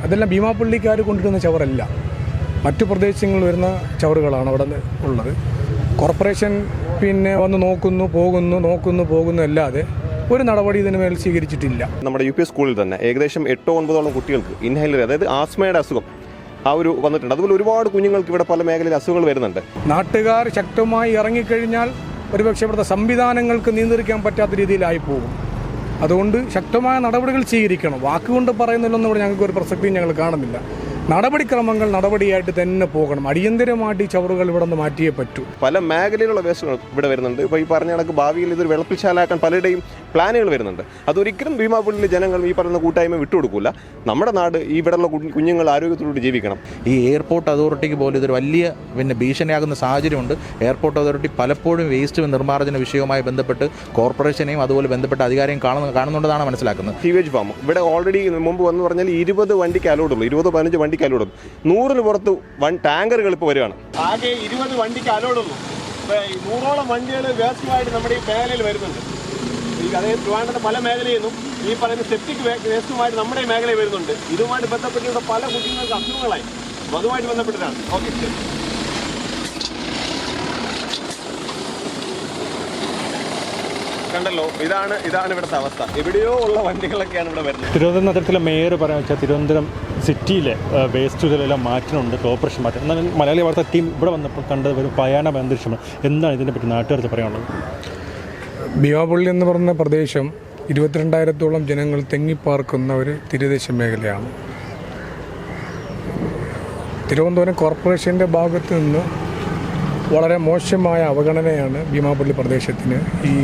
അതെല്ലാം ഭീമാപ്പള്ളിക്കാർ കൊണ്ടുവരുന്ന ചവറല്ല, മറ്റു പ്രദേശങ്ങളിൽ വരുന്ന ചവറുകളാണ് അവിടെ ഉള്ളത്. കോർപ്പറേഷൻ പിന്നെ വന്ന് നോക്കുന്നു പോകുന്നു അല്ലാതെ ഒരു നടപടി ഇതിന് മേൽ സ്വീകരിച്ചിട്ടില്ല. നമ്മുടെ UP സ്കൂളിൽ തന്നെ ഏകദേശം 8-9 കുട്ടികൾക്ക് ഇൻഹൈലർ, അതായത് ആസ്മയുടെ അസുഖം വന്നിട്ടുണ്ട്. അതുപോലെ ഒരുപാട് കുഞ്ഞുങ്ങൾക്ക് ഇവിടെ പല മേഖലയിൽ അസുഖങ്ങൾ വരുന്നുണ്ട്. നാട്ടുകാർ ശക്തമായി ഇറങ്ങിക്കഴിഞ്ഞാൽ ഒരുപക്ഷെ ഇവിടുത്തെ സംവിധാനങ്ങൾക്ക് നിയന്ത്രിക്കാൻ പറ്റാത്ത രീതിയിലായി പോകും. അതുകൊണ്ട് ശക്തമായ നടപടികൾ സ്വീകരിക്കണം. വാക്കുകൊണ്ട് പറയുന്നില്ലെന്ന് ഇവിടെ ഞങ്ങൾക്ക് ഒരു പ്രസക്തിയും ഞങ്ങൾ കാണുന്നില്ല. നടപടിക്രമങ്ങൾ നടപടിയായിട്ട് തന്നെ പോകണം. അടിയന്തരമായിട്ട് ഈ ചവറുകൾ ഇവിടെ നിന്ന് മാറ്റിയേ പറ്റൂ. പല മേഖലയിലുള്ള വേസ്റ്റുകൾ ഇവിടെ വരുന്നുണ്ട്. ഇപ്പോൾ ഈ പറഞ്ഞ കണക്ക് ഭാവിയിൽ ഇതൊരു വെള്ളപ്പിശാലാക്കാൻ പലരുടെയും പ്ലാനുകൾ വരുന്നുണ്ട്. അതൊരിക്കലും ഭീമാപ്പള്ളിയിലെ ജനങ്ങൾ ഈ പറയുന്ന കൂട്ടായ്മ വിട്ടുകൊടുക്കില്ല. നമ്മുടെ നാട് ഈ ഇവിടെയുള്ള കുഞ്ഞുങ്ങൾ ആരോഗ്യത്തോടുകൂടി ജീവിക്കണം. ഈ എയർപോർട്ട് അതോറിറ്റിക്ക് പോലും ഇതൊരു വലിയ ഭീഷണിയാകുന്ന സാഹചര്യമുണ്ട്. എയർപോർട്ട് അതോറിറ്റി പലപ്പോഴും വേസ്റ്റ് നിർമ്മാർജ്ജന വിഷയവുമായി ബന്ധപ്പെട്ട് കോർപ്പറേഷനെയും അതുപോലെ ബന്ധപ്പെട്ട അധികാരിയും കാണുന്നുണ്ടെന്നാണ് മനസ്സിലാക്കുന്നത്. സീവേജ് ഫാം ഇവിടെ ഓൾറെഡി മുമ്പ് വന്ന് പറഞ്ഞാൽ 20 വണ്ടിക്ക് അലോഡുള്ളൂ, 20-15 വണ്ടിക്ക് അലോഡുള്ളൂ. 100-ന് പുറത്ത് ടാങ്കറുകൾ ഇപ്പോൾ വരികയാണ്. ആകെ 20 വണ്ടിക്ക് അലോഡുള്ളൂ. 100ഓളം വണ്ടികൾ വേസ്റ്റുമായിട്ട് നമ്മുടെ ഈ മേഖലയിൽ വരുന്നുണ്ട്. അതായത് ട്രിവാൻഡ്രത്തെ പല മേഖലയിൽ നിന്നും ഈ പറയുന്ന സെപ്റ്റിക് വേസ്റ്റുമായിട്ട് നമ്മുടെ മേഖലയിൽ വരുന്നുണ്ട്. ഇതുമായിട്ട് ബന്ധപ്പെട്ടിട്ട് പല കുട്ടികൾക്ക് അസുഖങ്ങളായി അതുമായിട്ട് ബന്ധപ്പെട്ടിട്ടാണ്. ഓക്കെ, ശരി. കണ്ടല്ലോ, ഇതാണ് ഇവിടുത്തെ അവസ്ഥ. എവിടെയോ ഉള്ള വണ്ടികളൊക്കെയാണ് ഇവിടെ വരുന്നത്. തിരുവനന്തപുരം നഗരത്തിലെ മേയർ പറയാൻ വെച്ചാൽ തിരുവനന്തപുരം സിറ്റിയിലെ വേസ്റ്റുകളെല്ലാം മാറ്റുന്നുണ്ട്, കോർപ്പറേഷൻ മാറ്റും. എന്നാൽ മലയാളി വാർത്താ ടീം ഇവിടെ വന്നപ്പോൾ കണ്ടത് ഒരു ഭയാനക അന്തരീക്ഷമാണ്. എന്താണ് ഇതിനെപ്പറ്റി നാട്ടുകാർക്ക് പറയാനുള്ളത്? ഭീമാപ്പള്ളി എന്ന് പറയുന്ന പ്രദേശം 22,000-ഓളം ജനങ്ങൾ തെങ്ങിപ്പാർക്കുന്ന ഒരു തീരദേശ മേഖലയാണ്. തിരുവനന്തപുരം കോർപ്പറേഷൻ്റെ ഭാഗത്ത് നിന്ന് വളരെ മോശമായ അവഗണനയാണ് ഭീമാപ്പള്ളി പ്രദേശത്തിന് ഈ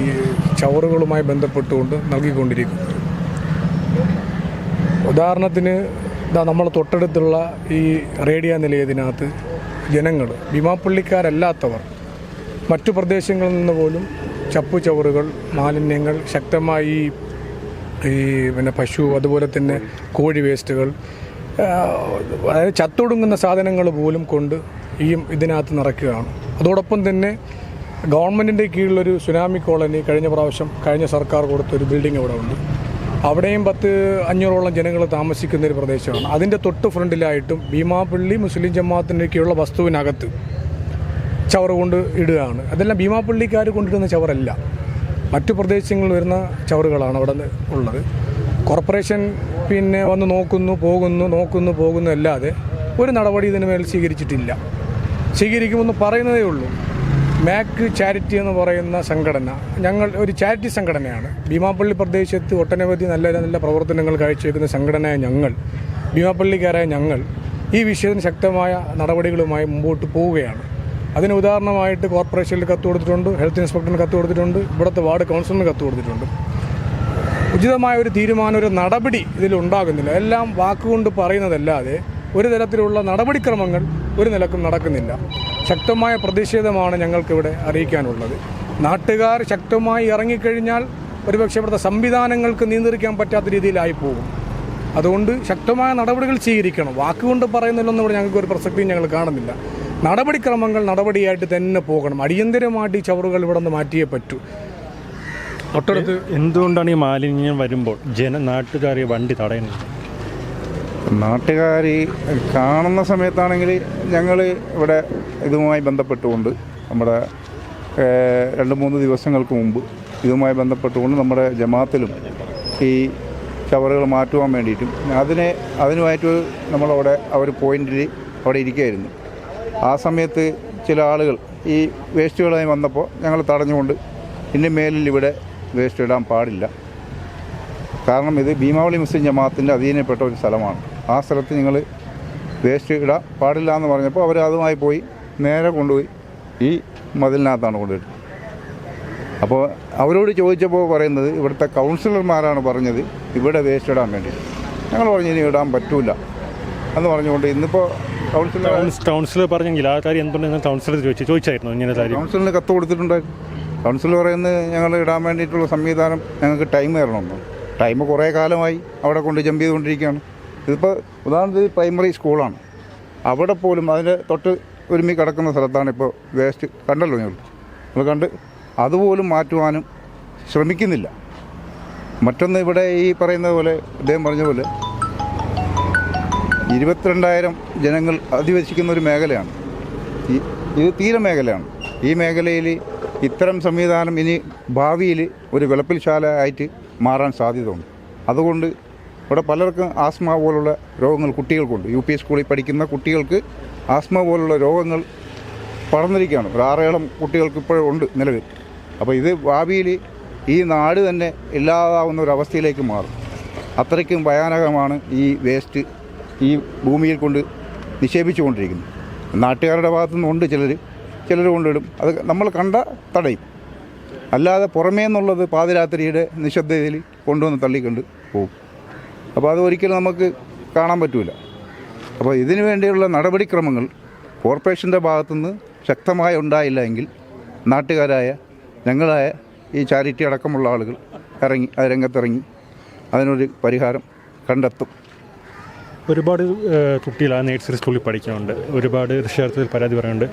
ചവറുകളുമായി ബന്ധപ്പെട്ടുകൊണ്ട് നൽകിക്കൊണ്ടിരിക്കുന്നത്. ഉദാഹരണത്തിന് നമ്മൾ തൊട്ടടുത്തുള്ള ഈ റേഡിയോ നിലയത്തിനകത്ത് ജനങ്ങൾ, ഭീമാപ്പള്ളിക്കാരല്ലാത്തവർ മറ്റു പ്രദേശങ്ങളിൽ നിന്ന് പോലും ചപ്പുചവറുകൾ, മാലിന്യങ്ങൾ ശക്തമായി പിന്നെ പശു, അതുപോലെ തന്നെ കോഴി വേസ്റ്റുകൾ, അതായത് ചത്തൊടുങ്ങുന്ന സാധനങ്ങൾ പോലും കൊണ്ട് ഇതിനകത്ത് നിറയ്ക്കുകയാണ്. അതോടൊപ്പം തന്നെ ഗവൺമെൻറ്റിൻ്റെ കീഴിലൊരു സുനാമി കോളനി കഴിഞ്ഞ സർക്കാർ കൊടുത്തൊരു ബിൽഡിംഗ് ഇവിടെ ഉണ്ട്. അവിടെയും 500-ഓളം ജനങ്ങൾ താമസിക്കുന്ന ഒരു പ്രദേശമാണ്. അതിൻ്റെ തൊട്ട് ഫ്രണ്ടിലായിട്ടും ഭീമാപ്പള്ളി മുസ്ലിം ജമാഅത്തിൻ്റെ കീഴിലുള്ള വസ്തുവിനകത്ത് ചവറ് കൊണ്ട് ഇടുകയാണ്. അതെല്ലാം ഭീമാപ്പള്ളിക്കാർ കൊണ്ടിടുന്ന ചവറല്ല, മറ്റു പ്രദേശങ്ങളിൽ വരുന്ന ചവറുകളാണ് അവിടെ ഉള്ളത്. കോർപ്പറേഷൻ പിന്നെ വന്ന് നോക്കുന്നു പോകുന്നു അല്ലാതെ ഒരു നടപടി ഇതിന് മേൽ സ്വീകരിച്ചിട്ടില്ല. സ്വീകരിക്കുമെന്ന് പറയുന്നതേ ഉള്ളൂ. മാക് ചാരിറ്റി എന്ന് പറയുന്ന സംഘടന, ഞങ്ങൾ ഒരു ചാരിറ്റി സംഘടനയാണ്. ഭീമാപ്പള്ളി പ്രദേശത്ത് ഒട്ടനവധി നല്ല പ്രവർത്തനങ്ങൾ കാഴ്ചവെക്കുന്ന സംഘടനയായ ഭീമാപ്പള്ളിക്കാരായ ഞങ്ങൾ ഈ വിഷയത്തിന് ശക്തമായ നടപടികളുമായി മുമ്പോട്ട് പോവുകയാണ്. അതിന് ഉദാഹരണമായിട്ട് കോർപ്പറേഷനിൽ കത്ത് കൊടുത്തിട്ടുണ്ട്, ഹെൽത്ത് ഇൻസ്പെക്ടറിന് കത്ത് കൊടുത്തിട്ടുണ്ട്, ഇവിടുത്തെ വാർഡ് കൗൺസിലറിന് കത്ത് കൊടുത്തിട്ടുണ്ട്. ഉചിതമായ ഒരു തീരുമാനം, ഒരു നടപടി ഇതിലുണ്ടാകുന്നില്ല. എല്ലാം വാക്കുകൊണ്ട് പറയുന്നതല്ലാതെ ഒരു തരത്തിലുള്ള നടപടിക്രമങ്ങൾ ഒരു നിലക്കും നടക്കുന്നില്ല. ശക്തമായ പ്രതിഷേധമാണ് ഞങ്ങൾക്കിവിടെ അറിയിക്കാനുള്ളത്. നാട്ടുകാർ ശക്തമായി ഇറങ്ങിക്കഴിഞ്ഞാൽ ഒരുപക്ഷെ ഇവിടുത്തെ സംവിധാനങ്ങൾക്ക് നിയന്ത്രിക്കാൻ പറ്റാത്ത രീതിയിലായി പോകും. അതുകൊണ്ട് ശക്തമായ നടപടികൾ സ്വീകരിക്കണം. വാക്കുകൊണ്ട് പറയുന്നില്ലെന്ന് ഇവിടെ ഞങ്ങൾക്ക് ഒരു പ്രസക്തിയും ഞങ്ങൾ കാണുന്നില്ല. നടപടിക്രമങ്ങൾ നടപടിയായിട്ട് തന്നെ പോകണം. അടിയന്തരമായിട്ട് ഈ ചവറുകൾ ഇവിടെ നിന്ന് മാറ്റിയേ പറ്റൂ. തൊട്ടടുത്ത് എന്തുകൊണ്ടാണ് ഈ മാലിന്യം വരുമ്പോൾ നാട്ടുകാർ വണ്ടി തടയുന്നത്? നാട്ടുകാർ കാണുന്ന സമയത്താണെങ്കിൽ ഞങ്ങൾ ഇവിടെ ഇതുമായി ബന്ധപ്പെട്ടുകൊണ്ട് നമ്മുടെ 2-3 ദിവസങ്ങൾക്ക് മുമ്പ് ഇതുമായി ബന്ധപ്പെട്ടുകൊണ്ട് നമ്മുടെ ജമാഅത്തിലും ഈ ചവറുകൾ മാറ്റുവാൻ വേണ്ടിയിട്ടും അതിനുമായിട്ട് നമ്മളവിടെ അവർ പോയിന്റിൽ അവിടെ ഇരിക്കുകയായിരുന്നു. ആ സമയത്ത് ചില ആളുകൾ ഈ വേസ്റ്റുകളായി വന്നപ്പോൾ ഞങ്ങൾ തടഞ്ഞുകൊണ്ട് ഇനി മേലിൽ ഇവിടെ വേസ്റ്റ് ഇടാൻ പാടില്ല, കാരണം ഇത് ഭീമാവളി മുസ്ലിം ജമാഅത്തിൻ്റെ അധീനപ്പെട്ട ഒരു സ്ഥലമാണ്, ആ സ്ഥലത്ത് നിങ്ങൾ വേസ്റ്റ് ഇടാൻ പാടില്ല എന്ന് പറഞ്ഞപ്പോൾ അവർ അതുമായി പോയി നേരെ കൊണ്ടുപോയി ഈ മതിലിനകത്താണ് കൊണ്ടുപോയിട്ട്. അപ്പോൾ അവരോട് ചോദിച്ചപ്പോൾ പറയുന്നത് ഇവിടുത്തെ കൗൺസിലർമാരാണ് പറഞ്ഞത് ഇവിടെ വേസ്റ്റ് ഇടാൻ വേണ്ടി. ഞങ്ങൾ പറഞ്ഞു ഇനി ഇടാൻ പറ്റൂല എന്ന് പറഞ്ഞുകൊണ്ട് ഇന്നിപ്പോൾ കൗൺസിലർ പറഞ്ഞെങ്കിൽ ആ കാര്യം എന്തുകൊണ്ടെന്ന് കൗൺസിലർ ചോദിച്ചായിരുന്നു ഇങ്ങനെ കാര്യം. കൗൺസിലറിന് കത്ത് കൊടുത്തിട്ടുണ്ടായിരുന്നു. കൗൺസിലർ പറയുന്നത് ഞങ്ങൾ ഇടാൻ വേണ്ടിയിട്ടുള്ള സംവിധാനം ഞങ്ങൾക്ക് ടൈം തരണമെന്ന്. ടൈം കുറേ കാലമായി അവിടെ കൊണ്ട് ജമ്പ് ചെയ്തുകൊണ്ടിരിക്കുകയാണ്. ഇതിപ്പോൾ ഉദാഹരണത്തിന് പ്രൈമറി സ്കൂളാണ്, അവിടെ പോലും അതിൻ്റെ തൊട്ട് ഒരുമി കിടക്കുന്ന സ്ഥലത്താണ് ഇപ്പോൾ വേസ്റ്റ് കണ്ടല്ലോ നിങ്ങൾ കണ്ട്, അതുപോലും മാറ്റുവാനും ശ്രമിക്കുന്നില്ല. മറ്റൊന്ന് ഇവിടെ ഈ പറയുന്നത് പോലെ അദ്ദേഹം പറഞ്ഞ പോലെ 22,000 ജനങ്ങൾ അധിവസിക്കുന്ന ഒരു മേഖലയാണ്. ഇത് തീരമേഖലയാണ്. ഈ മേഖലയിൽ ഇത്തരം സംവിധാനം ഇനി ഭാവിയിൽ ഒരു വിളപ്പിൽശാല ആയിട്ട് മാറാൻ സാധ്യതയുണ്ട്. അതുകൊണ്ട് ഇവിടെ പലർക്കും ആസ്മ പോലുള്ള രോഗങ്ങൾ കുട്ടികൾക്കുണ്ട്. UP സ്കൂളിൽ പഠിക്കുന്ന കുട്ടികൾക്ക് ആസ്മ പോലുള്ള രോഗങ്ങൾ പടർന്നിരിക്കുകയാണ്. ഒരു 6 കുട്ടികൾക്ക് ഇപ്പോഴും ഉണ്ട് നിലവിൽ. അപ്പോൾ ഇത് ഭാവിയിൽ ഈ നാട് തന്നെ ഇല്ലാതാവുന്ന ഒരു അവസ്ഥയിലേക്ക് മാറും. അത്രയ്ക്കും ഭയാനകമാണ് ഈ വേസ്റ്റ് ഈ ഭൂമിയിൽ കൊണ്ട് നിക്ഷേപിച്ചുകൊണ്ടിരിക്കുന്നത്. നാട്ടുകാരുടെ ഭാഗത്തുനിന്നുണ്ട് ചിലർ കൊണ്ടിടും. അത് നമ്മൾ കണ്ട തടയും. അല്ലാതെ പുറമേ നിന്നുള്ളത് പാതിരാത്രിയുടെ നിശബ്ദതയിൽ കൊണ്ടുവന്ന് തള്ളിക്കൊണ്ട് പോകും. അപ്പോൾ അത് ഒരിക്കലും നമുക്ക് കാണാൻ പറ്റില്ല. അപ്പോൾ ഇതിനു വേണ്ടിയുള്ള നടപടിക്രമങ്ങൾ കോർപ്പറേഷൻ്റെ ഭാഗത്തുനിന്ന് ശക്തമായി ഉണ്ടായില്ല എങ്കിൽ നാട്ടുകാരായ ഞങ്ങളായ ഈ ചാരിറ്റി അടക്കമുള്ള ആളുകൾ രംഗത്തിറങ്ങി അതിനൊരു പരിഹാരം കണ്ടെത്തും. ഒരുപാട് കുട്ടികൾ ആ നേഴ്സറി സ്കൂളിൽ പഠിക്കുന്നുണ്ട്. ഒരുപാട് രക്ഷകർത്താക്കൾ പരാതി പറയുന്നുണ്ട്.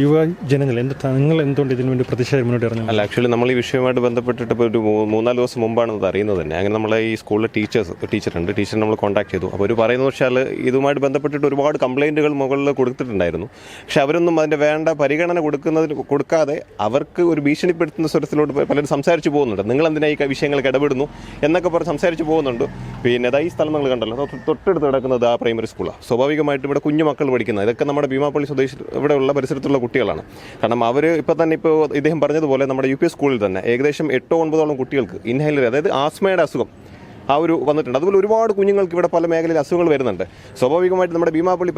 യുവജനങ്ങൾ നിങ്ങൾ എന്തുകൊണ്ട് ഇതിനു വേണ്ടി പ്രതിഷേധം മുന്നോട്ട് ഇറങ്ങുന്നത്? അല്ല, ആക്ച്വലി നമ്മൾ ഈ വിഷയമായിട്ട് ബന്ധപ്പെട്ടിട്ട് ഇപ്പോൾ ഒരു 3-4 ദിവസം മുമ്പാണ് ഇത് അറിയുന്നത് തന്നെ. അങ്ങനെ നമ്മളെ ഈ സ്കൂളിലെ ടീച്ചറുണ്ട്. ടീച്ചറെ നമ്മൾ കോൺടാക്ട് ചെയ്തു. അപ്പോൾ അവർ പറയുന്നത് വെച്ചാൽ ഇതുമായിട്ട് ബന്ധപ്പെട്ടിട്ട് ഒരുപാട് കംപ്ലയിൻറ്റുകൾ മുകളിൽ കൊടുത്തിട്ടുണ്ടായിരുന്നു. പക്ഷെ അവരൊന്നും അതിൻ്റെ വേണ്ട പരിഗണന കൊടുക്കാതെ അവർക്ക് ഒരു ഭീഷണിപ്പെടുത്തുന്ന സ്വരത്തിലോട്ട് പലരും സംസാരിച്ച് പോകുന്നുണ്ട്. നിങ്ങൾ എന്തിനാ ഈ വിഷയങ്ങൾക്ക് ഇടപെടുന്നു എന്നൊക്കെ പറഞ്ഞ് സംസാരിച്ച് പോകുന്നുണ്ട്. പിന്നെ ഈ സ്ഥലം നിങ്ങൾ കണ്ടല്ലോ, തൊട്ടടുത്ത് കിടക്കുന്ന ആ പ്രൈമറി സ്കൂളാണ്. സ്വാഭാവികമായിട്ടും ഇവിടെ കുഞ്ഞു മക്കൾ പഠിക്കുന്നത് ഇതൊക്കെ നമ്മുടെ ഭീമാപ്പള്ളി സ്വദേശി ഇവിടെയുള്ള പരിസരത്തുള്ള കുട്ടികളാണ്. കാരണം അവർ ഇപ്പോൾ ഇദ്ദേഹം പറഞ്ഞതുപോലെ നമ്മുടെ UP സ്കൂളിൽ തന്നെ ഏകദേശം 8-9 കുട്ടികൾക്ക് ഇൻഹൈലർ, അതായത് ആസ്മയുടെ അസുഖം വന്നിട്ടുണ്ട്. അതുപോലെ ഒരുപാട് കുഞ്ഞുങ്ങൾക്ക് ഇവിടെ പല മേഖലയിൽ അസുഖങ്ങൾ വരുന്നുണ്ട്. സ്വാഭാവികമായിട്ട് നമ്മുടെ ഭീമാപ്പള്ളി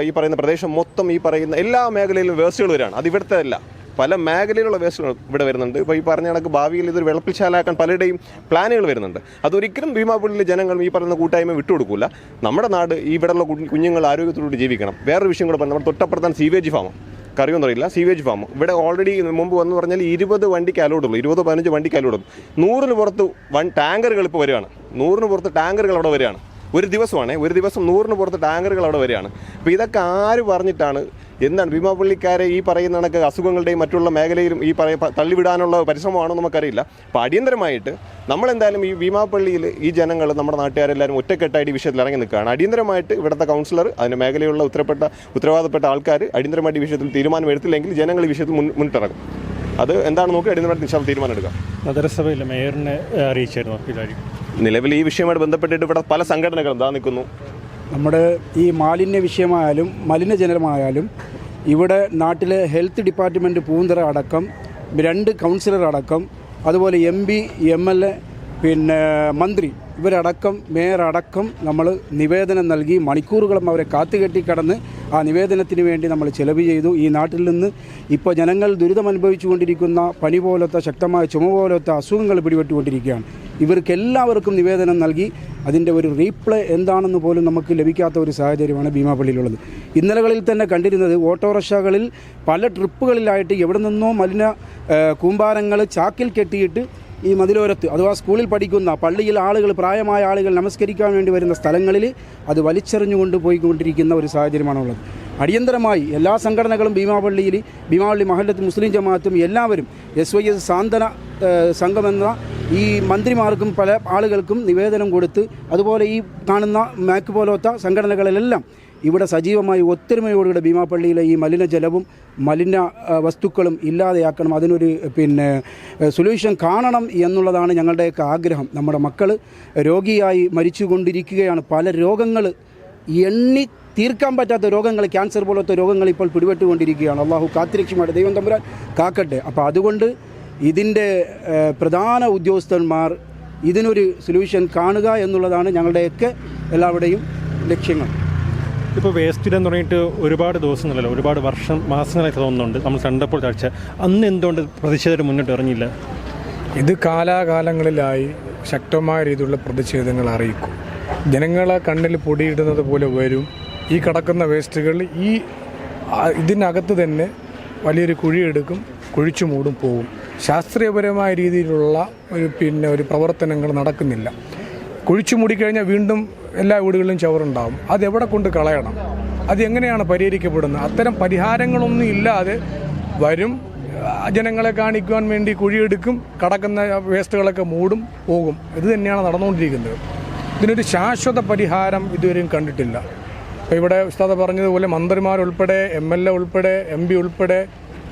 ഈ പറയുന്ന പ്രദേശം മൊത്തം ഈ പറയുന്ന എല്ലാ മേഖലയിലും വേസ്റ്റുകൾ വരികയാണ്. അത് ഇവിടുത്തെ അല്ല, പല മേഖലയിലുള്ള വേസ്റ്റുകൾ ഇവിടെ വരുന്നുണ്ട്. ഇപ്പോൾ ഈ പറഞ്ഞ കണക്ക് ഭാവിയിൽ ഇതൊരു വെള്ളപ്പിൽശാലാക്കാൻ പലരുടെയും പ്ലാനുകൾ വരുന്നുണ്ട്. അതൊരിക്കലും ഭീമാപ്പള്ളിയിലെ ജനങ്ങൾ ഈ പറയുന്ന കൂട്ടായ്മ വിട്ടുകൊടുക്കില്ല. നമ്മുടെ നാട് ഇവിടെയുള്ള കുഞ്ഞുങ്ങൾ ആരോഗ്യത്തോടുകൂടി ജീവിക്കണം. വേറൊരു വിഷയം കൂടെ പറഞ്ഞു, നമ്മുടെ തൊട്ടപ്പുറത്താണ് സീവേജ് ഫാം. കറിയൊന്നും അറിയില്ല, സീവേജ് ഫാം. ഇവിടെ ഓൾറെഡി മുമ്പ് വന്ന് പറഞ്ഞാൽ 20 വണ്ടിക്ക് അലോഡുള്ളൂ, 20-15 വണ്ടിക്ക് അലോഡുള്ളൂ. 100-ന് പുറത്ത് ടാങ്കറുകൾ ഇപ്പോൾ വരികയാണ്. 100-ന് പുറത്ത് ടാങ്കറുകൾ അവിടെ വരികയാണ്. ഒരു ദിവസം 100-ന് പുറത്ത് ടാങ്കറുകൾ അവിടെ വരികയാണ്. അപ്പോൾ ഇതൊക്കെ ആര് പറഞ്ഞിട്ടാണ് എന്താണ് ഭീമാപ്പള്ളിക്കാരെ ഈ പറയുന്ന കണക്ക് അസുഖങ്ങളുടെയും മറ്റുള്ള മേഖലയിലും ഈ തള്ളിവിടാനുള്ള പരിശ്രമമാണോ നമുക്കറിയില്ല. അപ്പോൾ അടിയന്തരമായിട്ട് നമ്മളെന്തായാലും ഈ ഭീമാപ്പള്ളിയിൽ ഈ ജനങ്ങൾ നമ്മുടെ നാട്ടുകാരെല്ലാവരും ഒറ്റക്കെട്ടായിട്ട് ഈ വിഷയത്തിൽ ഇറങ്ങി നിൽക്കുകയാണ്. അടിയന്തരമായിട്ട് ഇവിടുത്തെ കൗൺസിലർ, അതിൻ്റെ മേഖലയിലുള്ള ഉത്തരവാദപ്പെട്ട ആൾക്കാർ അടിയന്തരമായിട്ട് ഈ വിഷയത്തിൽ തീരുമാനം എടുത്തില്ലെങ്കിൽ ജനങ്ങൾ ഈ വിഷയത്തിൽ മുന്നിട്ടിറങ്ങും. അത് എന്താണ് നോക്കി അടിയന്തരമായിട്ട് തീരുമാനം എടുക്കാം. നഗരസഭയിലെ മേയറിനെ അറിയിച്ചായിരുന്നു. നിലവിൽ ഈ വിഷയവുമായിട്ട് ബന്ധപ്പെട്ടിട്ട് ഇവിടെ പല സംഘടനകളും നിൽക്കുന്നു. നമ്മുടെ ഈ മാലിന്യ വിഷയമായാലും മലിനജലമായാലും ഇവിടെ നാട്ടിലെ ഹെൽത്ത് ഡിപ്പാർട്ട്മെൻറ്റ് പൂന്തറ അടക്കം 2 കൗൺസിലർ അടക്കം അതുപോലെ MP MLA പിന്നെ മന്ത്രി ഇവരടക്കം മേയർ അടക്കം നമ്മൾ നിവേദനം നൽകി മണിക്കൂറുകളും അവരെ കാത്തുകെട്ടി കടന്ന് ആ നിവേദനത്തിന് വേണ്ടി നമ്മൾ ചെലവ് ചെയ്തു. ഈ നാട്ടിൽ നിന്ന് ഇപ്പോൾ ജനങ്ങൾ ദുരിതമനുഭവിച്ചുകൊണ്ടിരിക്കുന്ന പനി പോലത്തെ ശക്തമായ ചുമ പോലത്തെ അസുഖങ്ങൾ പിടിപെട്ടുകൊണ്ടിരിക്കുകയാണ്. ഇവർക്കെല്ലാവർക്കും നിവേദനം നൽകി അതിൻ്റെ ഒരു റീപ്ലേ എന്താണെന്ന് പോലും നമുക്ക് ലഭിക്കാത്ത ഒരു സാഹചര്യമാണ് ഭീമാപ്പള്ളിയിലുള്ളത്. ഇന്നലകളിൽ തന്നെ കണ്ടിരുന്നത് ഓട്ടോറിക്ഷകളിൽ പല ട്രിപ്പുകളിലായിട്ട് എവിടെ നിന്നോ മലിന കൂമ്പാരങ്ങൾ ചാക്കിൽ കെട്ടിയിട്ട് ഈ മതിലോരത്ത് അഥവാ സ്കൂളിൽ പഠിക്കുന്ന പള്ളിയിൽ പ്രായമായ ആളുകൾ നമസ്കരിക്കാൻ വേണ്ടി വരുന്ന സ്ഥലങ്ങളിൽ അത് വലിച്ചെറിഞ്ഞുകൊണ്ട് പോയിക്കൊണ്ടിരിക്കുന്ന ഒരു സാഹചര്യമാണുള്ളത്. അടിയന്തരമായി എല്ലാ സംഘടനകളും ഭീമാപള്ളി മഹല്ലത്ത് മുസ്ലിം ജമാഅത്തും എല്ലാവരും SYS സാന്ത്വന സംഘമെന്ന ഈ മന്ത്രിമാർക്കും പല ആളുകൾക്കും നിവേദനം കൊടുത്ത് അതുപോലെ ഈ കാണുന്ന മാക്ക് പോലത്തെ സംഘടനകളിലെല്ലാം ഇവിടെ സജീവമായി ഒത്തൊരുമയോടുകൂടെ ഭീമാപ്പള്ളിയിലെ ഈ മലിനജലവും മലിന വസ്തുക്കളും ഇല്ലാതെയാക്കണം. അതിനൊരു സൊല്യൂഷൻ കാണണം എന്നുള്ളതാണ് ഞങ്ങളുടെയൊക്കെ ആഗ്രഹം. നമ്മുടെ മക്കൾ രോഗിയായി മരിച്ചുകൊണ്ടിരിക്കുകയാണ്. പല രോഗങ്ങൾ എണ്ണി തീർക്കാൻ പറ്റാത്ത രോഗങ്ങൾ, ക്യാൻസർ പോലത്തെ രോഗങ്ങൾ ഇപ്പോൾ പിടിപെട്ടുകൊണ്ടിരിക്കുകയാണ്. അള്ളാഹു കാത്തിരക്ഷമായിട്ട് ദൈവം തമ്പുരാൻ കാക്കട്ടെ. അപ്പോൾ അതുകൊണ്ട് ഇതിൻ്റെ പ്രധാന ഉദ്യോഗസ്ഥന്മാർ ഇതിനൊരു സൊല്യൂഷൻ കാണുക എന്നുള്ളതാണ് ഞങ്ങളുടെയൊക്കെ എല്ലാവരുടെയും ലക്ഷ്യങ്ങൾ. ഇപ്പോൾ വേസ്റ്റിലെന്ന് തുടങ്ങിയിട്ട് ഒരുപാട് ദിവസങ്ങളല്ല, ഒരുപാട് മാസങ്ങളായി തോന്നുന്നുണ്ട്. നമ്മൾ കണ്ടപ്പോൾ ചർച്ച അന്ന് എന്തുകൊണ്ട് പ്രതിഷേധം മുന്നോട്ട് ഇറങ്ങിയില്ല? ഇത് കാലാകാലങ്ങളിലായി ശക്തമായ രീതിയിലുള്ള പ്രതിഷേധങ്ങൾ അറിയിക്കും. ജനങ്ങളെ കണ്ണിൽ പൊടിയിടുന്നത് പോലെ വരും. ഈ കിടക്കുന്ന വേസ്റ്റുകൾ ഇതിനകത്ത് തന്നെ വലിയൊരു കുഴിയെടുക്കും, കുഴിച്ചു മൂടും, പോകും. ശാസ്ത്രീയപരമായ രീതിയിലുള്ള ഒരു പ്രവർത്തനങ്ങൾ നടക്കുന്നില്ല. കുഴിച്ചു മൂടിക്കഴിഞ്ഞാൽ വീണ്ടും എല്ലാ വീടുകളിലും ചവറുണ്ടാകും. അതെവിടെ കൊണ്ട് കളയണം? അതെങ്ങനെയാണ് പരിഹരിക്കപ്പെടുന്നത്? അത്തരം പരിഹാരങ്ങളൊന്നും ഇല്ലാതെ വരും. ജനങ്ങളെ കാണിക്കുവാൻ വേണ്ടി കുഴിയെടുക്കും, കടക്കുന്ന വേസ്റ്റുകളൊക്കെ മൂടും, പോകും. ഇത് തന്നെയാണ് നടന്നുകൊണ്ടിരിക്കുന്നത്. ഇതിനൊരു ശാശ്വത പരിഹാരം ഇതുവരെയും കണ്ടിട്ടില്ല. ഇപ്പോൾ ഇവിടെ ഉസ്താദ് പറഞ്ഞതുപോലെ മന്ത്രിമാരുൾപ്പെടെ MLA ഉൾപ്പെടെ MP ഉൾപ്പെടെ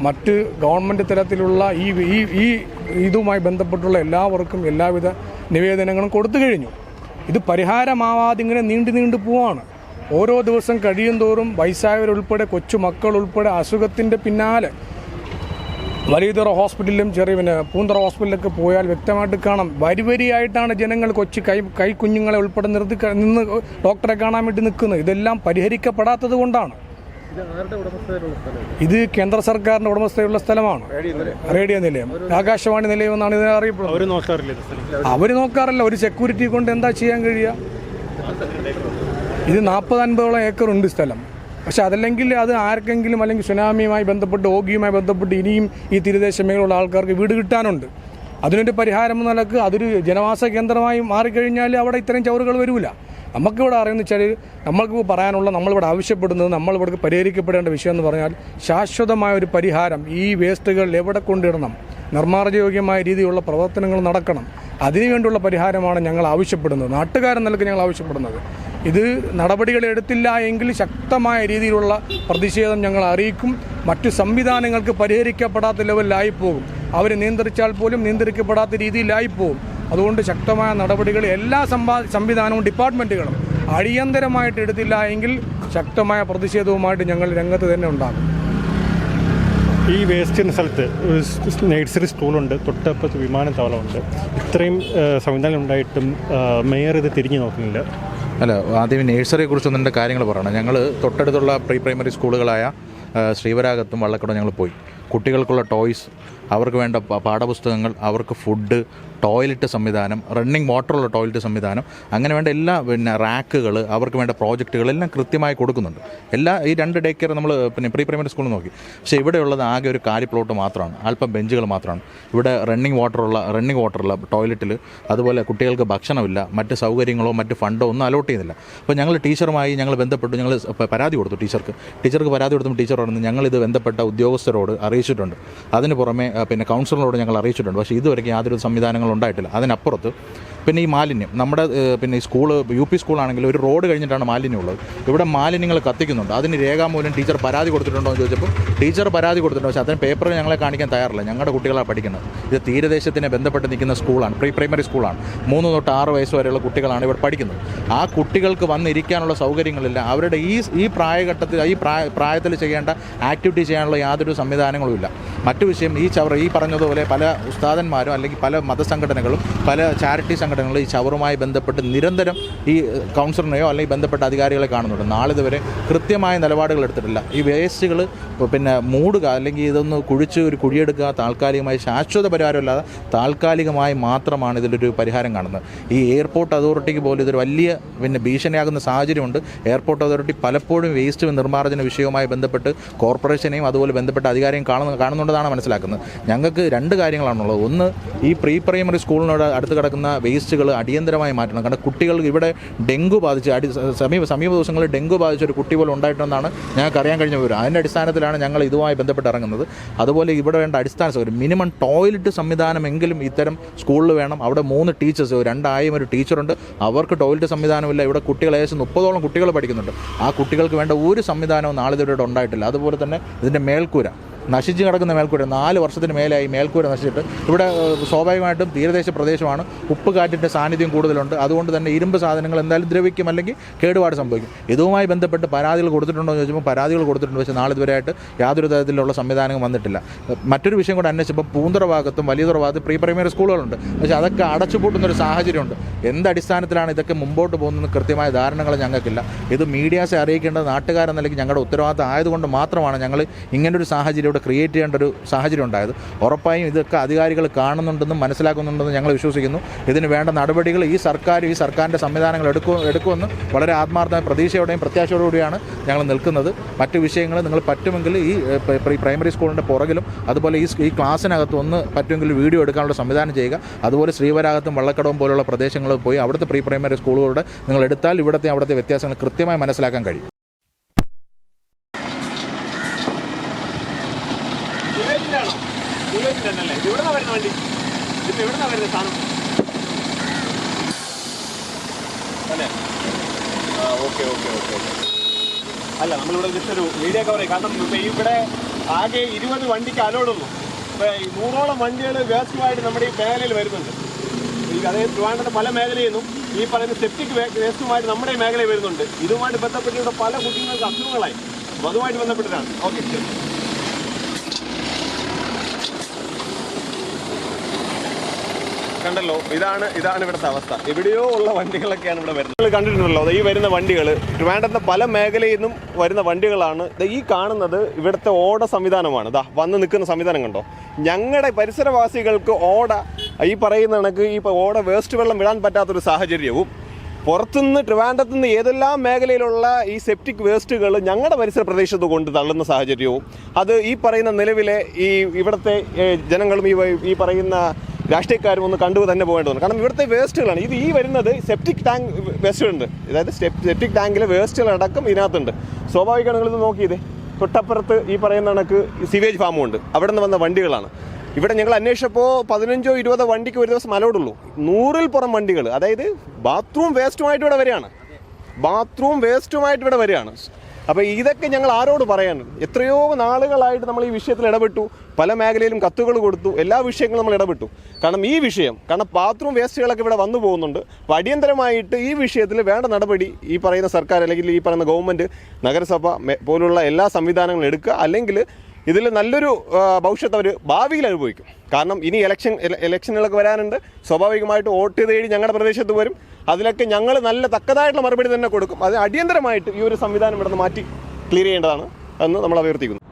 മറ്റ് ഗവൺമെൻറ് തലത്തിലുള്ള ഈ ഇതുമായി ബന്ധപ്പെട്ടുള്ള എല്ലാവർക്കും എല്ലാവിധ നിവേദനങ്ങളും കൊടുത്തു കഴിഞ്ഞു. ഇത് പരിഹാരമാവാതെ ഇങ്ങനെ നീണ്ടു പോവാണ്. ഓരോ ദിവസം കഴിയും തോറും വയസ്സായവരുൾപ്പെടെ കൊച്ചുമക്കളുൾപ്പെടെ അസുഖത്തിൻ്റെ പിന്നാലെ വലിയതുറ ഹോസ്പിറ്റലിലും പൂന്തറ ഹോസ്പിറ്റലിലൊക്കെ പോയാൽ വ്യക്തമായിട്ട് കാണാം. വരിവരിയായിട്ടാണ് ജനങ്ങൾ കൈ കുഞ്ഞുങ്ങളെ ഉൾപ്പെടെ നിന്ന് ഡോക്ടറെ കാണാൻ വേണ്ടി നിൽക്കുന്നത്. ഇതെല്ലാം പരിഹരിക്കപ്പെടാത്തത് കൊണ്ടാണ്. ഇത് കേന്ദ്ര സർക്കാരിൻ്റെ ഉടമസ്ഥതയുള്ള സ്ഥലമാണ്. റേഡിയോ നിലയം, ആകാശവാണി നിലയം എന്നാണ് ഇതിനെ അറിയപ്പെടുന്നത്. അവർ നോക്കാറില്ല. ഒരു സെക്യൂരിറ്റി കൊണ്ട് എന്താ ചെയ്യാൻ കഴിയുക? ഇത് 40-50 ഏക്കറുണ്ട് സ്ഥലം. പക്ഷെ അതല്ലെങ്കിൽ അത് ആർക്കെങ്കിലും അല്ലെങ്കിൽ സുനാമിയുമായി ബന്ധപ്പെട്ട് ഓഗിയുമായി ബന്ധപ്പെട്ട് ഇനിയും ഈ തീരദേശ മേഖലയുള്ള ആൾക്കാർക്ക് വീട് കിട്ടാനുണ്ട്. അതിനൊരു പരിഹാരം എന്ന നിലക്ക് അതൊരു ജനവാസ കേന്ദ്രമായി മാറിക്കഴിഞ്ഞാൽ അവിടെ ഇത്തരം ചവറുകൾ വരില്ല. നമുക്കിവിടെ അറിയുന്ന വെച്ചാൽ നമ്മൾക്ക് പറയാനുള്ള നമ്മളിവിടെ ആവശ്യപ്പെടുന്നത് നമ്മളിവിടെ പരിഹരിക്കപ്പെടേണ്ട വിഷയം എന്ന് പറഞ്ഞാൽ ശാശ്വതമായ ഒരു പരിഹാരം. ഈ വേസ്റ്റുകൾ എവിടെ കൊണ്ടിടണം, നിർമ്മാർജ്ജയോഗ്യമായ രീതിയിലുള്ള പ്രവർത്തനങ്ങൾ നടക്കണം. അതിനുവേണ്ടിയുള്ള പരിഹാരമാണ് ഞങ്ങൾ ആവശ്യപ്പെടുന്നത്, നാട്ടുകാരെന്ന നിലയ്ക്ക് ഞങ്ങൾ ആവശ്യപ്പെടുന്നത്. ഇത് നടപടികൾ എടുത്തില്ല എങ്കിൽ ശക്തമായ രീതിയിലുള്ള പ്രതിഷേധം ഞങ്ങൾ അറിയിക്കും. മറ്റു സംവിധാനങ്ങൾക്ക് പരിഹരിക്കപ്പെടാത്ത ലെവലിലായി പോകും. അവർ നിയന്ത്രിച്ചാൽ പോലും നിയന്ത്രിക്കപ്പെടാത്ത രീതിയിലായി പോകും. അതുകൊണ്ട് ശക്തമായ നടപടികൾ എല്ലാ സംവിധാനവും ഡിപ്പാർട്ട്മെൻറ്റുകളും അടിയന്തരമായിട്ട് എടുത്തില്ല എങ്കിൽ ശക്തമായ പ്രതിഷേധവുമായിട്ട് ഞങ്ങൾ രംഗത്ത് തന്നെ ഉണ്ടാകും. ഈ വേസ്റ്റ് സ്ഥലത്ത് നഴ്സറി സ്കൂളുണ്ട്, തൊട്ടപ്പുറത്ത് വിമാനത്താവളമുണ്ട്. ഇത്രയും സംവിധാനം ഉണ്ടായിട്ടും മേയർ ഇത് തിരിഞ്ഞു നോക്കുന്നില്ല. അല്ല, ആദ്യം നേഴ്സറിയെക്കുറിച്ചൊന്നും എൻ്റെ കാര്യങ്ങൾ പറയണം. ഞങ്ങൾ തൊട്ടടുത്തുള്ള പ്രീ പ്രൈമറി സ്കൂളുകളായ ശ്രീവരാഗത്തും വള്ളക്കടവും ഞങ്ങൾ പോയി. കുട്ടികൾക്കുള്ള ടോയ്സ്, അവർക്ക് വേണ്ട പാഠപുസ്തകങ്ങൾ, അവർക്ക് ഫുഡ്, ടോയ്ലറ്റ് സംവിധാനം, റണ്ണിങ് വാട്ടറുള്ള ടോയ്ലറ്റ് സംവിധാനം, അങ്ങനെ വേണ്ട എല്ലാ റാക്കുകൾ, അവർക്ക് വേണ്ട പ്രോജക്റ്റുകൾ എല്ലാം കൃത്യമായി കൊടുക്കുന്നുണ്ട്. ഈ 2 ഡേ കെയർ നമ്മൾ പ്രീ പ്രൈമറി സ്കൂളിൽ നോക്കി. പക്ഷേ ഇവിടെയുള്ളത് ആകെ ഒരു കാലി പ്ലോട്ട് മാത്രമാണ്, അല്പം ബെഞ്ചുകൾ മാത്രമാണ്. ഇവിടെ റണ്ണിങ് വാട്ടറുള്ള ടോയ്ലറ്റിൽ, അതുപോലെ കുട്ടികൾക്ക് ഭക്ഷണമില്ല, മറ്റ് സൗകര്യങ്ങളോ മറ്റ് ഫണ്ടോ ഒന്നും അലോട്ട് ചെയ്യുന്നില്ല. അപ്പോൾ ഞങ്ങൾ ടീച്ചറുമായി ബന്ധപ്പെട്ടു. ഞങ്ങൾ പരാതി കൊടുത്തു ടീച്ചർക്ക് പരാതി കൊടുത്തപ്പോൾ ടീച്ചർ പറഞ്ഞു ഞങ്ങളിത് ബന്ധപ്പെട്ട ഉദ്യോഗസ്ഥരോട് അറിയിച്ചിട്ടുണ്ട്. അതിന് പുറമെ കൗൺസിലറോട് ഞങ്ങൾ അറിയിച്ചിട്ടുണ്ട്. പക്ഷേ ഇതുവരെയ്ക്കും യാതൊരു സംവിധാനങ്ങളും ഉണ്ടായിട്ടില്ല. അതിനപ്പുറത്ത് പിന്നെ ഈ മാലിന്യം, നമ്മുടെ ഈ സ്കൂൾ UP സ്കൂളാണെങ്കിൽ ഒരു റോഡ് കഴിഞ്ഞിട്ടാണ് മാലിന്യം ഉള്ളത്. ഇവിടെ മാലിന്യങ്ങൾ കത്തിക്കുന്നുണ്ട്. അതിന് രേഖാമൂലം ടീച്ചർ പരാതി കൊടുത്തിട്ടുണ്ടോ എന്ന് ചോദിച്ചപ്പോൾ ടീച്ചർ പരാതി കൊടുത്തിട്ടുണ്ട്. പക്ഷേ അതിന് പേപ്പർ ഞങ്ങളെ കാണിക്കാൻ തയ്യാറില്ല. ഞങ്ങളുടെ കുട്ടികളാണ് പഠിക്കുന്നത്. ഇത് തീരദേശത്തിനെ ബന്ധപ്പെട്ട് നിൽക്കുന്ന സ്കൂളാണ്, പ്രീ പ്രൈമറി സ്കൂളാണ്. 3 തൊട്ട് 6 വയസ്സ് വരെയുള്ള കുട്ടികളാണ് ഇവിടെ പഠിക്കുന്നത്. ആ കുട്ടികൾക്ക് വന്നിരിക്കാനുള്ള സൗകര്യങ്ങളില്ല. അവരുടെ ഈ പ്രായഘട്ടത്തിൽ പ്രായത്തിൽ ചെയ്യേണ്ട ആക്ടിവിറ്റി ചെയ്യാനുള്ള യാതൊരു സംവിധാനങ്ങളുമില്ല. മറ്റു വിഷയം, ഈ പറഞ്ഞതുപോലെ പല ഉസ്താദന്മാരും അല്ലെങ്കിൽ പല മതസംഘടനകളും പല ചാരിറ്റി സംഘടനകളും ഈ ചവറുമായി ബന്ധപ്പെട്ട് നിരന്തരം ഈ കൗൺസിലറിനെയോ അല്ലെങ്കിൽ ബന്ധപ്പെട്ട അധികാരികളെ കാണുന്നുണ്ട്. നാളിതുവരെ കൃത്യമായ നിലപാടുകൾ എടുത്തിട്ടില്ല. ഈ വേസ്റ്റുകൾ മൂടുക അല്ലെങ്കിൽ ഇതൊന്ന് കുഴിച്ച് ഒരു കുഴിയെടുക്കുക താൽക്കാലികമായി, ശാശ്വത പരിഹാരമല്ലാതെ താൽക്കാലികമായി മാത്രമാണ് ഇതിലൊരു പരിഹാരം കാണുന്നത്. ഈ എയർപോർട്ട് അതോറിറ്റിക്ക് പോലും ഇതൊരു വലിയ ഭീഷണിയാകുന്ന സാഹചര്യമുണ്ട്. എയർപോർട്ട് അതോറിറ്റി പലപ്പോഴും വേസ്റ്റ് നിർമ്മാർജ്ജന വിഷയവുമായി ബന്ധപ്പെട്ട് കോർപ്പറേഷനെയും അതുപോലെ ബന്ധപ്പെട്ട അധികാരിയും കാണുന്നുണ്ടെന്നാണ് മനസ്സിലാക്കുന്നത്. ഞങ്ങൾക്ക് 2 കാര്യങ്ങളാണുള്ളത്. ഒന്ന്, ഈ പ്രീ പ്രൈമറി സ്കൂളിനോട് അടുത്ത് കിടക്കുന്ന വേസ്റ്റുകൾ അടിയന്തരമായി മാറ്റണം. കാരണം കുട്ടികൾക്ക് ഇവിടെ ഡെങ്കു ബാധിച്ച് സമീപ ദിവസങ്ങളിൽ ഡെങ്കു ബാധിച്ച ഒരു കുട്ടി പോലും ഉണ്ടായിട്ടുണ്ടെന്നാണ് ഞങ്ങൾക്ക് അറിയാൻ കഴിഞ്ഞ വിവരം. അതിൻ്റെ അടിസ്ഥാനത്തിലാണ് ഞങ്ങൾ ഇതുമായി ബന്ധപ്പെട്ട് ഇറങ്ങുന്നത്. അതുപോലെ ഇവിടെ വേണ്ട അടിസ്ഥാന സൗകര്യം, മിനിമം ടോയ്ലറ്റ് സംവിധാനമെങ്കിലും ഇത്തരം സ്കൂളിൽ വേണം. അവിടെ 3 ടീച്ചേഴ്സ്, 2 ഒരു ടീച്ചറുണ്ട്. അവർക്ക് ടോയ്ലറ്റ് സംവിധാനമില്ല. ഇവിടെ കുട്ടികൾ ഏകദേശം 30ഓളം കുട്ടികൾ പഠിക്കുന്നുണ്ട്. ആ കുട്ടികൾക്ക് വേണ്ട ഒരു സംവിധാനവും നാളിതുവരെ ഉണ്ടായിട്ടില്ല. അതുപോലെ തന്നെ ഇതിൻ്റെ മേൽക്കൂര, നശിച്ച് കിടക്കുന്ന മേൽക്കൂര, 4 വർഷത്തിന് മേലായി മേൽക്കൂര നശിച്ചിട്ട്. ഇവിടെ സ്വാഭാവികമായിട്ടും തീരദേശ പ്രദേശമാണ്, ഉപ്പ് കാറ്റിൻ്റെ സാന്നിധ്യം കൂടുതലുണ്ട്. അതുകൊണ്ട് തന്നെ ഇരുമ്പ് സാധനങ്ങൾ എന്തായാലും ദ്രവിക്കും അല്ലെങ്കിൽ കേടുപാട് സംഭവിക്കും. ഇതുമായി ബന്ധപ്പെട്ട് പരാതികൾ കൊടുത്തിട്ടുണ്ടോ എന്ന് ചോദിച്ചപ്പോൾ പരാതികൾ കൊടുത്തിട്ടുണ്ട്. പക്ഷേ നാളിതുവരെയായിട്ട് യാതൊരു തരത്തിലുള്ള സംവിധാനവും വന്നിട്ടില്ല. മറ്റൊരു വിഷയം കൂടെ അന്വേഷിച്ചപ്പോൾ പൂന്തറ ഭാഗത്തും വലിയതുറ ഭാഗത്തും പ്രീ പ്രൈമറി സ്കൂളുകളുണ്ട്. പക്ഷേ അതൊക്കെ അടച്ചുപൂട്ടുന്നൊരു സാഹചര്യമുണ്ട്. എന്തടിസ്ഥാനത്തിലാണ് ഇതൊക്കെ മുമ്പോട്ട് പോകുന്നത് കൃത്യമായ ധാരണകൾ ഞങ്ങൾക്കില്ല. ഇത് മീഡിയാസെ അറിയിക്കേണ്ടത് നാട്ടുകാരെന്ന നിലയ്ക്ക് ഞങ്ങളുടെ ഉത്തരവാദിത്തം ആയതുകൊണ്ട് മാത്രമാണ് ഞങ്ങൾ ഇങ്ങനൊരു സാഹചര്യം ക്രിയേറ്റ് ചെയ്യേണ്ട ഒരു സാഹചര്യം ഉണ്ടായത്. ഉറപ്പായും ഇതൊക്കെ അധികാരികൾ കാണുന്നുണ്ടെന്നും മനസ്സിലാക്കുന്നുണ്ടെന്നും ഞങ്ങൾ വിശ്വസിക്കുന്നു. ഇതിന് വേണ്ട നടപടികൾ ഈ സർക്കാരിൻ്റെ സംവിധാനങ്ങൾ എടുക്കുമെന്ന് വളരെ ആത്മാർത്ഥമായ പ്രതീക്ഷയോടെയും പ്രത്യാശയോടുകൂടിയാണ് ഞങ്ങൾ നിൽക്കുന്നത്. മറ്റു വിഷയങ്ങൾ നിങ്ങൾ പറ്റുമെങ്കിൽ ഈ പ്രൈമറി സ്കൂളിൻ്റെ പുറകിലും അതുപോലെ ഈ ക്ലാസ്സിനകത്ത് ഒന്ന് പറ്റുമെങ്കിൽ വീഡിയോ എടുക്കാനുള്ള സംവിധാനം ചെയ്യുക. അതുപോലെ ശ്രീവരാഗത്തും വള്ളക്കടവും പോലുള്ള പ്രദേശങ്ങളിൽ പോയി അവിടുത്തെ പ്രീ പ്രൈമറി സ്കൂളുകളുടെ നിങ്ങൾ എടുത്താൽ അവിടുത്തെ വ്യത്യാസങ്ങൾ കൃത്യമായി മനസ്സിലാക്കാൻ കഴിയും. എവിടുന്നാ വരുന്ന വണ്ടി? ഇത് എവിടുന്നാ വരുന്ന സാധനം? അല്ലേ? ഓക്കെ. അല്ല, നമ്മളിവിടെ ജസ്റ്റ് ഒരു മീഡിയ കവർ ചെയ്യും. കാരണം ഇപ്പോൾ ഇവിടെ ആകെ 20 വണ്ടിക്ക് അലോഡുള്ളൂ. ഇപ്പോൾ 100ഓളം വണ്ടികൾ വേസ്റ്റുമായിട്ട് നമ്മുടെ ഈ മേഖലയിൽ വരുന്നുണ്ട്. അതായത് ട്രിവാൻഡ്രത്തെ പല മേഖലയിൽ നിന്നും ഈ പറയുന്ന സെപ്റ്റിക് വേസ്റ്റുമായിട്ട് നമ്മുടെ ഈ മേഖലയിൽ വരുന്നുണ്ട്. ഇതുമായിട്ട് ബന്ധപ്പെട്ട് ഇവിടെ പല കുട്ടികൾക്ക് അസുഖങ്ങളായി. അപ്പോൾ അതുമായിട്ട് ബന്ധപ്പെട്ടിട്ടാണ്. ഓക്കെ, ശരി. കണ്ടല്ലോ, ഇതാണ് ഇവിടുത്തെ അവസ്ഥ. എവിടെയോ ഉള്ള വണ്ടികളൊക്കെയാണ് ഇവിടെ വരുന്നത്. നിങ്ങൾ കണ്ടിട്ടുണ്ടല്ലോ, ഈ വരുന്ന വണ്ടികൾ ട്രിവാൻഡ്രത്തെ പല മേഖലയിൽ നിന്നും വരുന്ന വണ്ടികളാണ്. ഈ കാണുന്നത് ഇവിടുത്തെ ഓട സംവിധാനമാണ്. വന്ന് നിൽക്കുന്ന സംവിധാനം കണ്ടോ. ഞങ്ങളുടെ പരിസരവാസികൾക്ക് ഈ പറയുന്ന കണക്ക് ഈ ഓട വേസ്റ്റ് വെള്ളം വിടാൻ പറ്റാത്തൊരു സാഹചര്യവും, പുറത്തുനിന്ന് ട്രിവാൻഡ്രത്തുനിന്ന് ഏതെല്ലാം മേഖലയിലുള്ള ഈ സെപ്റ്റിക് വേസ്റ്റുകൾ ഞങ്ങളുടെ പരിസര പ്രദേശത്ത് കൊണ്ട് തള്ളുന്ന സാഹചര്യവും, അത് ഈ പറയുന്ന നിലവിലെ ഇവിടുത്തെ ജനങ്ങളും ഈ പറയുന്ന രാഷ്ട്രീയക്കാരും ഒന്ന് കണ്ടു തന്നെ പോകേണ്ടതുണ്ട്. കാരണം ഇവിടുത്തെ വേസ്റ്റുകളാണ് ഈ വരുന്നത്. സെപ്റ്റിക് ടാങ്ക് വേസ്റ്റുകളുണ്ട്, അതായത് സെപ്റ്റിക് ടാങ്കിലെ വേസ്റ്റുകളടക്കം ഇതിനകത്തുണ്ട്. സ്വാഭാവികമാണ്, നിങ്ങളിത് നോക്കിയതേ, തൊട്ടപ്പുറത്ത് ഈ പറയുന്ന കണക്ക് സിവേജ് ഫാമും ഉണ്ട്. അവിടെ നിന്ന് വന്ന വണ്ടികളാണ്. ഇവിടെ ഞങ്ങൾ അന്വേഷിച്ചപ്പോൾ 15-20 വണ്ടിക്ക് ഒരു ദിവസം അലോഡുള്ളൂ. 100-ൽ പുറം വണ്ടികൾ, അതായത് ബാത്റൂം വേസ്റ്റുമായിട്ട് ഇവിടെ വരികയാണ്. അപ്പോൾ ഇതൊക്കെ ഞങ്ങൾ ആരോട് പറയാൻ? എത്രയോ നാളുകളായിട്ട് നമ്മൾ ഈ വിഷയത്തിൽ ഇടപെട്ടു, പല മേഖലയിലും കത്തുകൾ കൊടുത്തു, എല്ലാ വിഷയങ്ങളും നമ്മൾ ഇടപെട്ടു. കാരണം ബാത്റൂം വേസ്റ്റുകളൊക്കെ ഇവിടെ വന്നു പോകുന്നുണ്ട്. അപ്പോൾ അടിയന്തരമായിട്ട് ഈ വിഷയത്തിൽ വേണ്ട നടപടി ഈ പറയുന്ന സർക്കാർ അല്ലെങ്കിൽ ഈ പറയുന്ന ഗവൺമെൻറ്, നഗരസഭ പോലുള്ള എല്ലാ സംവിധാനങ്ങളും എടുക്കുക. അല്ലെങ്കിൽ ഇതിൽ നല്ലൊരു ഭവിഷ്യത്ത് അവർ ഭാവിയിൽ അനുഭവിക്കും. കാരണം ഇനി ഇലക്ഷനുകളൊക്കെ വരാനുണ്ട്. സ്വാഭാവികമായിട്ട് വോട്ട് തേടി ഞങ്ങളുടെ പ്രദേശത്ത് വരും. അതിലൊക്കെ ഞങ്ങൾ നല്ല തക്കതായിട്ടുള്ള മറുപടി തന്നെ കൊടുക്കും. അത് അടിയന്തരമായിട്ട് ഈ ഒരു സംവിധാനം ഇവിടെ നിന്ന് മാറ്റി ക്ലിയർ ചെയ്യേണ്ടതാണ് എന്ന് നമ്മൾ അഭ്യർത്ഥിക്കുന്നു.